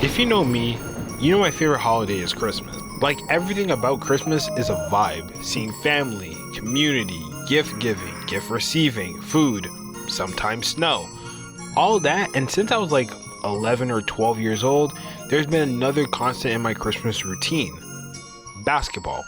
If you know me, you know my favorite holiday is Christmas. Like, everything about Christmas is a vibe. Seeing family, community, gift giving, gift receiving, food, sometimes snow. All that, and since I was like 11 or 12 years old, there's been another constant in my Christmas routine: basketball.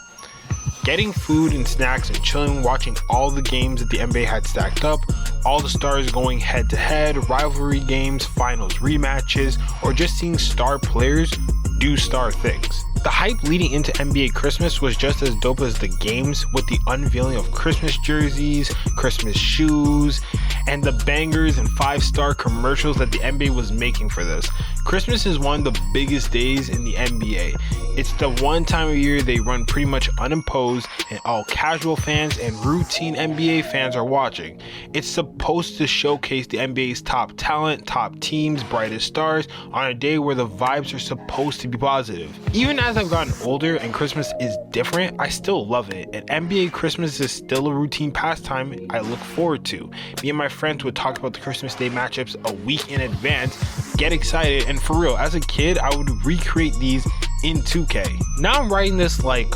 Getting food and snacks and chilling, watching all the games that the NBA had stacked up, all the stars going head to head, rivalry games, finals rematches, or just seeing star players do star things. The hype leading into NBA Christmas was just as dope as the games, with the unveiling of Christmas jerseys, Christmas shoes, and the bangers and 5-star commercials that the NBA was making for this. Christmas is one of the biggest days in the NBA. It's the one time of year they run pretty much unimposed, and all casual fans and routine NBA fans are watching. It's supposed to showcase the NBA's top talent, top teams, brightest stars on a day where the vibes are supposed to be positive. Even as I've gotten older and Christmas is different, I still love it, and NBA Christmas is still a routine pastime I look forward to. Me and my friends would talk about the Christmas Day matchups a week in advance, get excited, and for real, as a kid, I would recreate these in 2K. Now I'm writing this like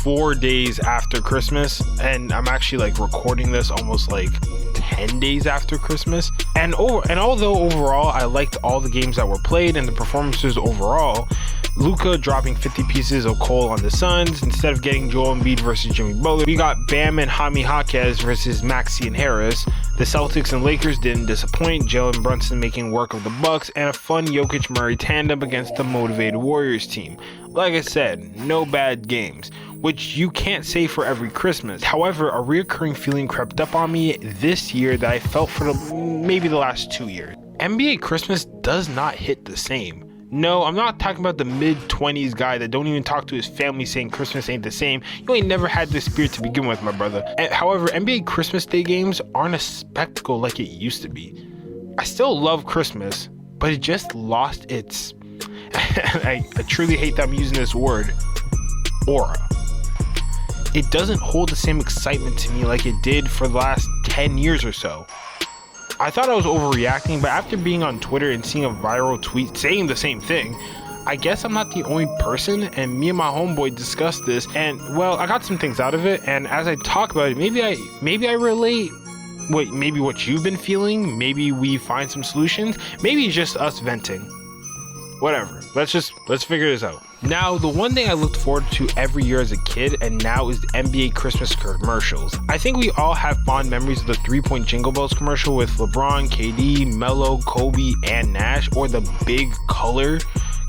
4 days after Christmas, and I'm actually like recording this almost like 10 days after Christmas. And although overall I liked all the games that were played and the performances overall, Luka dropping 50 pieces of coal on the Suns instead of getting Joel Embiid versus Jimmy Butler. We got Bam and Jaime Jaquez versus Maxey and Harris. The Celtics and Lakers didn't disappoint, Jalen Brunson making work of the Bucks, and a fun Jokic-Murray tandem against the motivated Warriors team. Like I said, no bad games, which you can't say for every Christmas. However, a reoccurring feeling crept up on me this year that I felt for maybe the last 2 years. NBA Christmas does not hit the same. No, I'm not talking about the mid-20s guy that don't even talk to his family saying Christmas ain't the same. You ain't never had this spirit to begin with, my brother. However, NBA Christmas Day games aren't a spectacle like it used to be. I still love Christmas, but it just lost its, I truly hate that I'm using this word, aura. It doesn't hold the same excitement to me like it did for the last 10 years or so. I thought I was overreacting, but after being on Twitter and seeing a viral tweet saying the same thing, I guess I'm not the only person, and me and my homeboy discussed this, and well, I got some things out of it, and as I talk about it, maybe I relate maybe what you've been feeling, maybe we find some solutions, maybe it's just us venting. Whatever, let's figure this out. Now, the one thing I looked forward to every year as a kid and now is the NBA Christmas commercials. I think we all have fond memories of the 3-point Jingle Bells commercial with LeBron, KD, Melo, Kobe, and Nash, or the big color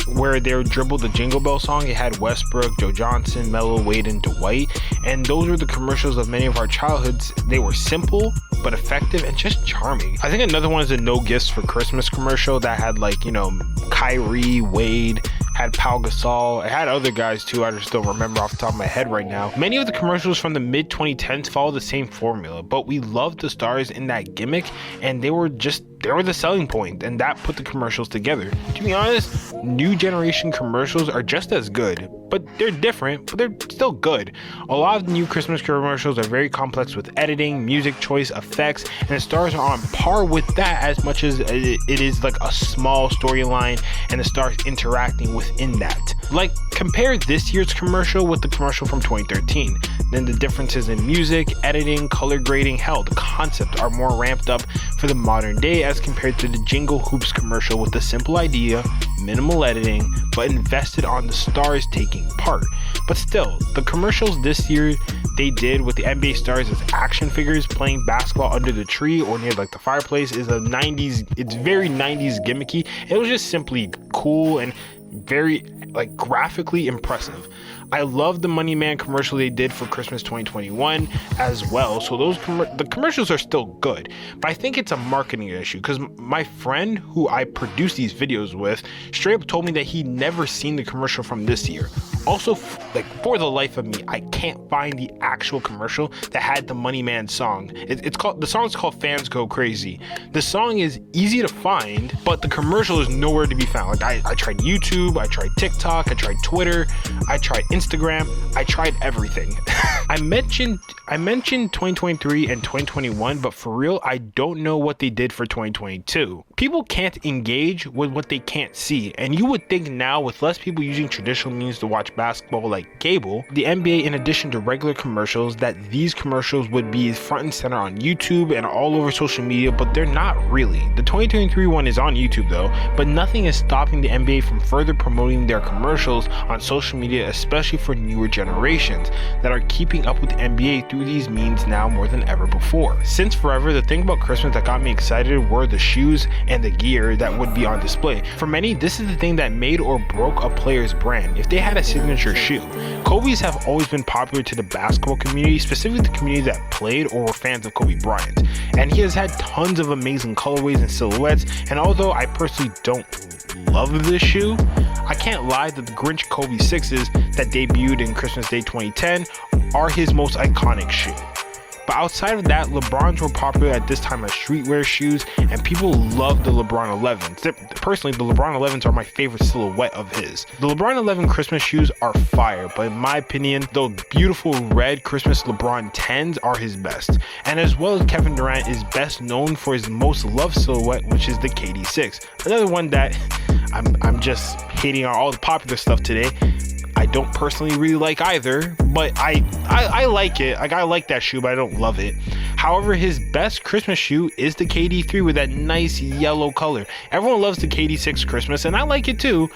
where they would dribble the Jingle Bell song. It had Westbrook, Joe Johnson, Melo, Wade, and Dwight, and those were the commercials of many of our childhoods. They were simple but effective and just charming. I think another one is the No Gifts for Christmas commercial that had like, you know, Kyrie, Wade, had Pau Gasol. It had other guys too, I just don't remember off the top of my head right now. Many of the commercials from the mid-2010s follow the same formula, but we loved the stars in that gimmick, and they were the selling point, and that put the commercials together. To be honest, new generation commercials are just as good, but they're different, but they're still good. A lot of the new Christmas commercials are very complex with editing, music choice, effects, and the stars are on par with that as much as it is like a small storyline and the stars interacting within that. Like, compare this year's commercial with the commercial from 2013. Then the differences in music, editing, color grading, hell, the concept are more ramped up for the modern day as compared to the Jingle Hoops commercial with the simple idea, minimal editing, but invested on the stars taking part. But still, the commercials this year they did with the NBA stars as action figures playing basketball under the tree or near like the fireplace is it's very 90s gimmicky. It was just simply cool and very like graphically impressive. I love the Money Man commercial they did for Christmas 2021 as well. So the commercials are still good, but I think it's a marketing issue because my friend who I produce these videos with straight up told me that he'd never seen the commercial from this year. Also, like for the life of me, I can't find the actual commercial that had the Money Man song. The song's called Fans Go Crazy. The song is easy to find, but the commercial is nowhere to be found. Like I tried YouTube, I tried TikTok, I tried Twitter, I tried Instagram. Instagram. I tried everything. I mentioned 2023 and 2021, but for real, I don't know what they did for 2022. People can't engage with what they can't see, and you would think now with less people using traditional means to watch basketball like cable, the NBA, in addition to regular commercials, that these commercials would be front and center on YouTube and all over social media, but they're not really. The 2023 one is on YouTube though, but nothing is stopping the NBA from further promoting their commercials on social media, especially for newer generations that are keeping up with the NBA through these means now more than ever before. Since forever, the thing about Christmas that got me excited were the shoes and the gear that would be on display. For many, this is the thing that made or broke a player's brand. If they had a signature shoe, Kobe's have always been popular to the basketball community, specifically the community that played or were fans of Kobe Bryant. And he has had tons of amazing colorways and silhouettes, and although I personally don't love this shoe, I can't lie that the Grinch Kobe 6s that debuted in Christmas Day 2010 are his most iconic shoe. But outside of that, LeBrons were popular at this time as streetwear shoes, and people loved the LeBron 11s. Personally, the LeBron 11s are my favorite silhouette of his. The LeBron 11 Christmas shoes are fire, but in my opinion, the beautiful red Christmas LeBron 10s are his best. And as well as Kevin Durant is best known for his most loved silhouette, which is the KD 6. Another one that I'm just hating on all the popular stuff today. I don't personally really like either, but I like it. Like, I like that shoe, but I don't love it. However, his best Christmas shoe is the KD3 with that nice yellow color. Everyone loves the KD6 Christmas, and I like it too,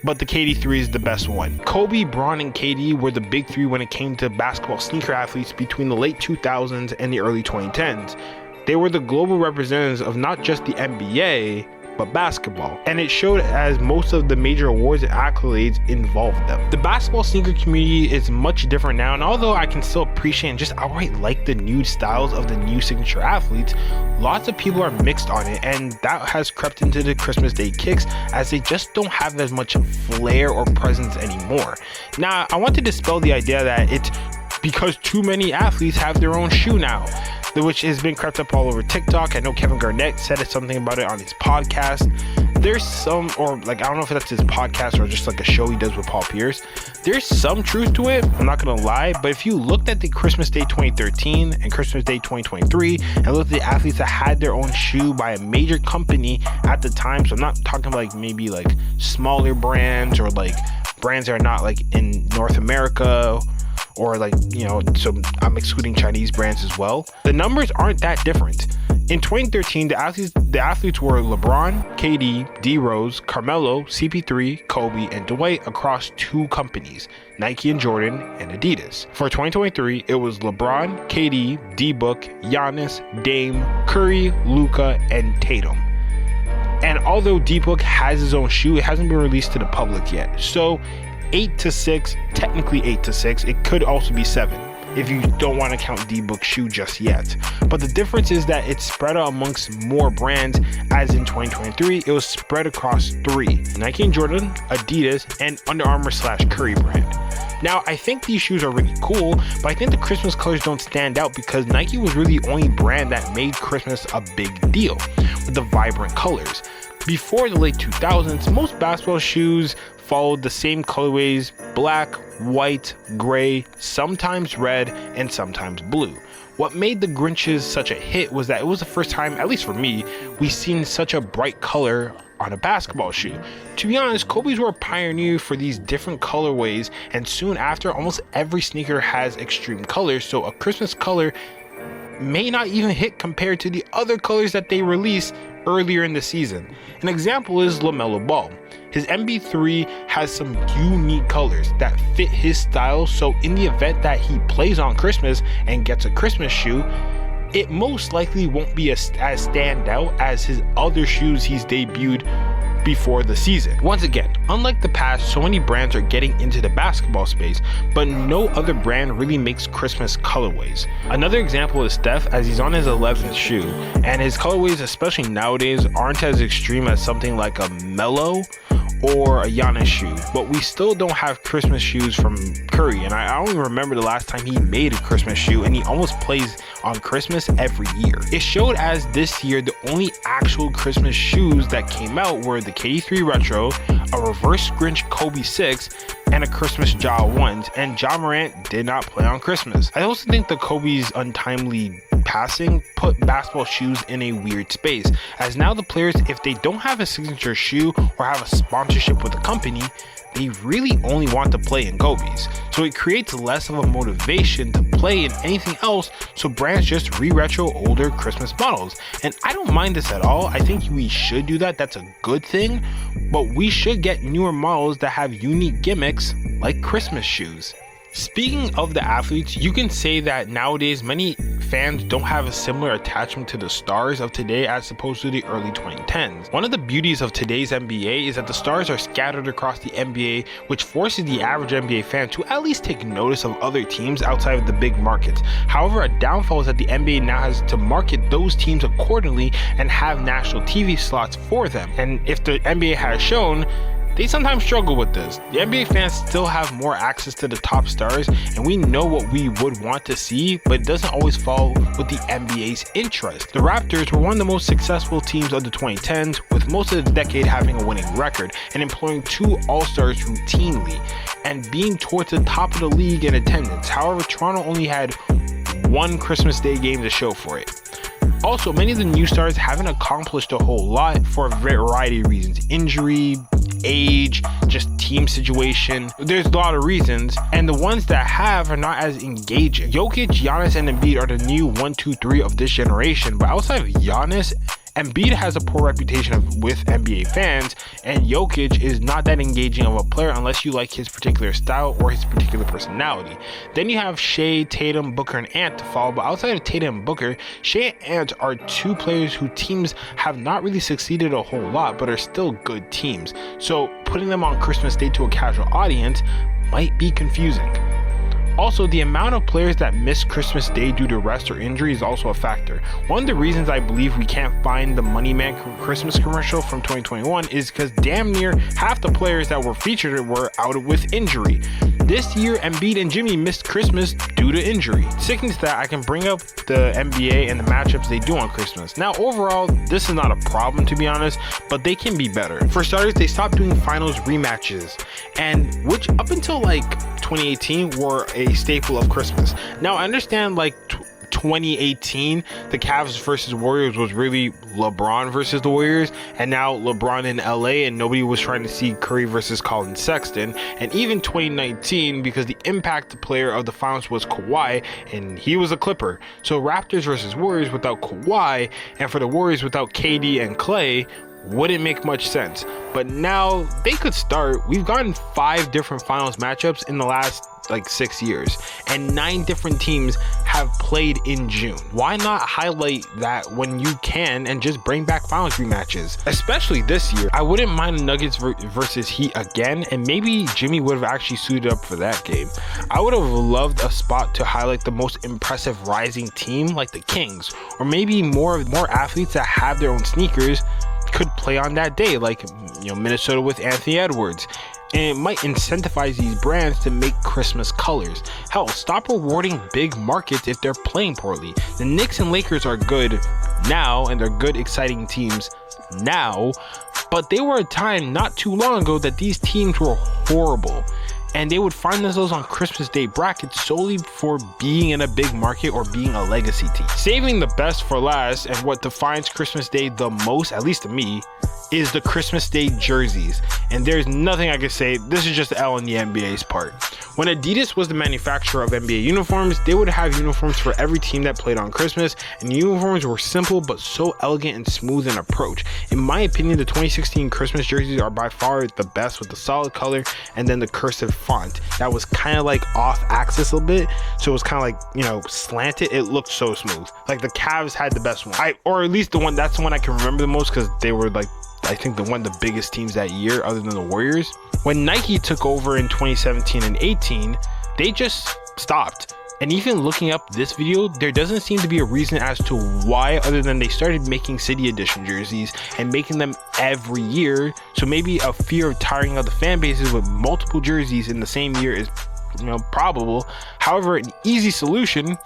but the KD3 is the best one. Kobe, Bron, and KD were the big three when it came to basketball sneaker athletes between the late 2000s and the early 2010s. They were the global representatives of not just the NBA, but basketball, and it showed as most of the major awards and accolades involved them. The basketball sneaker community is much different now, and although I can still appreciate and just outright like the new styles of the new signature athletes, lots of people are mixed on it, and that has crept into the Christmas Day kicks as they just don't have as much flair or presence anymore. Now, I want to dispel the idea that it's because too many athletes have their own shoe now, which has been crept up all over TikTok. I know Kevin Garnett said something about it on his podcast. There's some, or like, I don't know if that's his podcast or just like a show he does with Paul Pierce. There's some truth to it, I'm not gonna lie, but if you looked at the Christmas Day 2013 and Christmas Day 2023 and looked at the athletes that had their own shoe by a major company at the time, so I'm not talking like maybe like smaller brands or like brands that are not like in North America, or like, you know, so I'm excluding Chinese brands as well. The numbers aren't that different. In 2013, the athletes were LeBron, KD, D Rose, Carmelo, CP3, Kobe, and Dwight across two companies, Nike and Jordan, and Adidas. For 2023, it was LeBron, KD, D-Book, Giannis, Dame, Curry, Luka, and Tatum. And although D-Book has his own shoe, it hasn't been released to the public yet. So 8 to 6, technically 8 to 6, it could also be 7 if you don't want to count D-Book shoe just yet. But the difference is that it's spread out amongst more brands, as in 2023 it was spread across 3: Nike and Jordan, Adidas, and Under Armour / Curry brand. Now, I think these shoes are really cool, but I think the Christmas colors don't stand out because Nike was really the only brand that made Christmas a big deal with the vibrant colors. Before the late 2000s, most basketball shoes followed the same colorways: black, white, gray, sometimes red, and sometimes blue. What made the Grinches such a hit was that it was the first time, at least for me, we've seen such a bright color on a basketball shoe. To be honest, Kobe's were a pioneer for these different colorways, and soon after, almost every sneaker has extreme colors, so a Christmas color may not even hit compared to the other colors that they released earlier in the season. An example is LaMelo Ball. His MB3 has some unique colors that fit his style, so in the event that he plays on Christmas and gets a Christmas shoe, it most likely won't be as stand out as his other shoes he's debuted before the season. Once again, unlike the past, so many brands are getting into the basketball space, but no other brand really makes Christmas colorways. Another example is Steph, as he's on his 11th shoe, and his colorways, especially nowadays, aren't as extreme as something like a Mellow or a Giannis shoe, but we still don't have Christmas shoes from Curry. And I don't even remember the last time he made a Christmas shoe, and he almost plays on Christmas every year. It showed as this year the only actual Christmas shoes that came out were the KD3 Retro, a reverse Grinch Kobe 6, and a Christmas Ja 1s, and Ja Morant did not play on Christmas. I also think the Kobe's untimely passing put basketball shoes in a weird space, as now the players, if they don't have a signature shoe or have a sponsorship with a company, they really only want to play in Kobe's. So it creates less of a motivation to play in anything else, so brands just re-retro older Christmas models. And I don't mind this at all. I think we should do that. That's a good thing. But we should get newer models that have unique gimmicks like Christmas shoes. Speaking of the athletes, you can say that nowadays many fans don't have a similar attachment to the stars of today as opposed to the early 2010s. One of the beauties of today's NBA is that the stars are scattered across the NBA, which forces the average NBA fan to at least take notice of other teams outside of the big markets. However, a downfall is that the NBA now has to market those teams accordingly and have national TV slots for them. And if the NBA has shown, they sometimes struggle with this. The NBA fans still have more access to the top stars, and we know what we would want to see, but it doesn't always fall with the NBA's interest. The Raptors were one of the most successful teams of the 2010s, with most of the decade having a winning record and employing 2 All-Stars routinely, and being towards the top of the league in attendance. However, Toronto only had 1 Christmas Day game to show for it. Also, many of the new stars haven't accomplished a whole lot for a variety of reasons. Injury, age, just team situation. There's a lot of reasons, and the ones that have are not as engaging. Jokic, Giannis, and Embiid are the new 1, 2, 3 of this generation, but outside of Giannis, Embiid has a poor reputation with NBA fans, and Jokic is not that engaging of a player unless you like his particular style or his particular personality. Then you have Shea, Tatum, Booker, and Ant to follow, but outside of Tatum and Booker, Shea and Ant are 2 players who teams have not really succeeded a whole lot, but are still good teams. So putting them on Christmas Day to a casual audience might be confusing. Also, the amount of players that miss Christmas Day due to rest or injury is also a factor. One of the reasons I believe we can't find the Money Man Christmas commercial from 2021 is because damn near half the players that were featured were out with injury. This year, Embiid and Jimmy missed Christmas due to injury. Sticking to that, I can bring up the NBA and the matchups they do on Christmas. Now, overall, this is not a problem to be honest, but they can be better. For starters, they stopped doing finals rematches, and which up until like 2018 were a staple of Christmas. Now, I understand like 2018, the Cavs versus Warriors was really LeBron versus the Warriors, and now LeBron in LA, and nobody was trying to see Curry versus Colin Sexton. And even 2019, because the impact player of the finals was Kawhi, and he was a Clipper. So Raptors versus Warriors without Kawhi, and for the Warriors without KD and Clay, wouldn't make much sense. But now they could start. We've gotten 5 different finals matchups in the last like 6 years, and 9 different teams have played in June. Why not highlight that when you can and just bring back finals rematches? Especially this year, I wouldn't mind Nuggets versus Heat again, and maybe Jimmy would have actually suited up for that game. I would have loved a spot to highlight the most impressive rising team like the Kings, or maybe more athletes that have their own sneakers could play on that day, like Minnesota with Anthony Edwards. And it might incentivize these brands to make Christmas colors. Hell, stop rewarding big markets if they're playing poorly. The Knicks and Lakers are good now, and they're good, exciting teams now, but they were a time not too long ago that these teams were horrible, and they would find themselves on Christmas Day brackets solely for being in a big market or being a legacy team. Saving the best for last, and what defines Christmas Day the most, at least to me, is the Christmas Day jerseys. And there's nothing I can say. This is just L on the NBA's part. When Adidas was the manufacturer of NBA uniforms, they would have uniforms for every team that played on Christmas, and the uniforms were simple but so elegant and smooth in approach. In my opinion, the 2016 Christmas jerseys are by far the best, with the solid color and then the cursive font that was kind of like off axis a little bit, so it was kind of like slanted. It looked so smooth. Like the Cavs had the best one, or at least that's the one I can remember the most, because they were like, I think one of the biggest teams that year other than the Warriors. When Nike took over in 2017 and 18, they just stopped. And even looking up this video, there doesn't seem to be a reason as to why, other than they started making City Edition jerseys and making them every year. So maybe a fear of tiring out the fan bases with multiple jerseys in the same year is, probable. However, an easy solution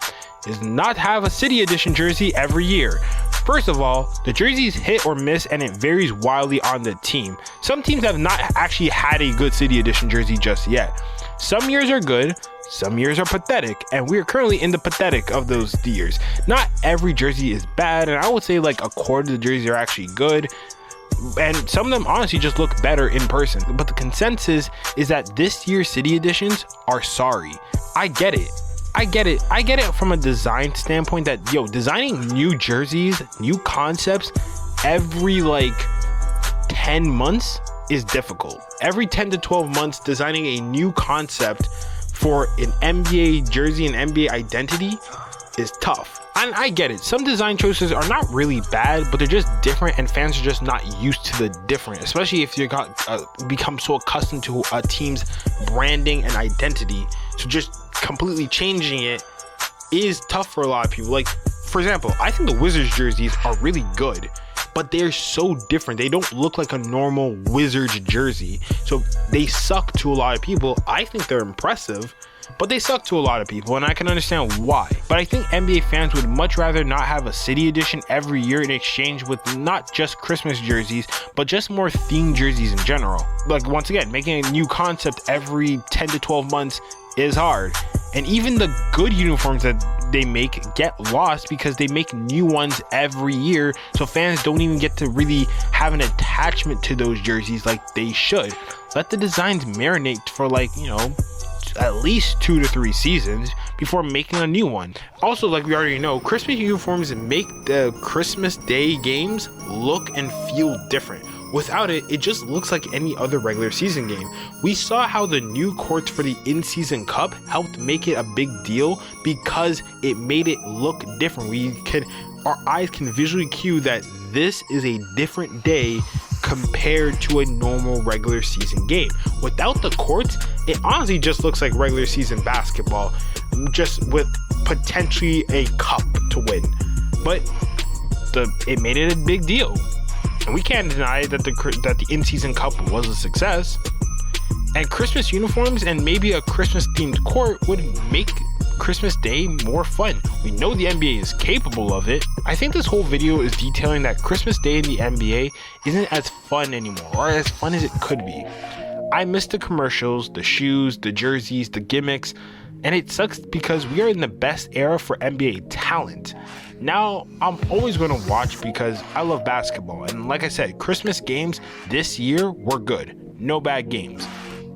is not have a City Edition jersey every year. First of all, the jerseys hit or miss and it varies wildly on the team. Some teams have not actually had a good City Edition jersey just yet. Some years are good, some years are pathetic, and we are currently in the pathetic of those years. Not every jersey is bad, and I would say like a quarter of the jerseys are actually good, and some of them honestly just look better in person. But the consensus is that this year's City Editions are sorry. I get it from a design standpoint that, designing new jerseys, new concepts every like 10 months is difficult. Every 10 to 12 months, designing a new concept for an NBA jersey and NBA identity is tough. And I get it. Some design choices are not really bad, but they're just different, and fans are just not used to the different, especially if you become so accustomed to a team's branding and identity. So just completely changing it is tough for a lot of people. Like, for example, I think the Wizards jerseys are really good, but they're so different. They don't look like a normal Wizards jersey, so they suck to a lot of people. I think they're impressive, but they suck to a lot of people, and I can understand why. But I think NBA fans would much rather not have a City Edition every year in exchange with not just Christmas jerseys, but just more themed jerseys in general. Like, once again, making a new concept every 10 to 12 months is hard. And even the good uniforms that they make get lost because they make new ones every year, so fans don't even get to really have an attachment to those jerseys like they should. Let the designs marinate for at least 2 to 3 seasons before making a new one. Also, like we already know, Christmas uniforms make the Christmas Day games look and feel different. Without it, it just looks like any other regular season game. We saw how the new courts for the in-season cup helped make it a big deal because it made it look different. Our eyes can visually cue that this is a different day compared to a normal regular season game. Without the courts, it honestly just looks like regular season basketball, just with potentially a cup to win. But it made it a big deal. And we can't deny that the in-season cup was a success. And Christmas uniforms and maybe a Christmas themed court would make Christmas Day more fun. We know the NBA is capable of it. I think this whole video is detailing that Christmas Day in the NBA isn't as fun anymore, or as fun as it could be. I miss the commercials, the shoes, the jerseys, the gimmicks, and it sucks because we are in the best era for NBA talent. Now, I'm always going to watch because I love basketball, and like I said, Christmas games this year were good. No bad games,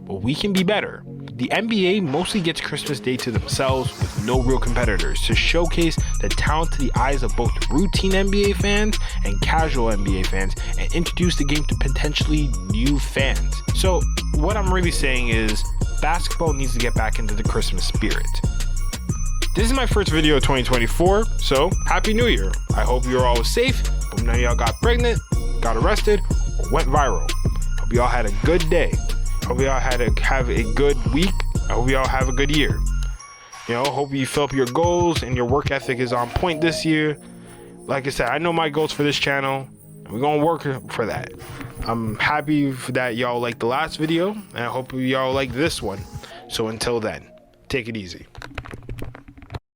but we can be better. The NBA mostly gets Christmas Day to themselves with no real competitors to showcase the talent to the eyes of both routine NBA fans and casual NBA fans, and introduce the game to potentially new fans. So what I'm really saying is basketball needs to get back into the Christmas spirit. This is my first video of 2024, so Happy New Year. I hope you're all safe. Hope none of y'all got pregnant, got arrested, or went viral. Hope y'all had a good day. Hope y'all have a good week. I hope y'all have a good year. Hope you fill up your goals and your work ethic is on point this year. Like I said, I know my goals for this channel, and we're gonna work for that. I'm happy that y'all liked the last video, and I hope y'all like this one. So until then, take it easy.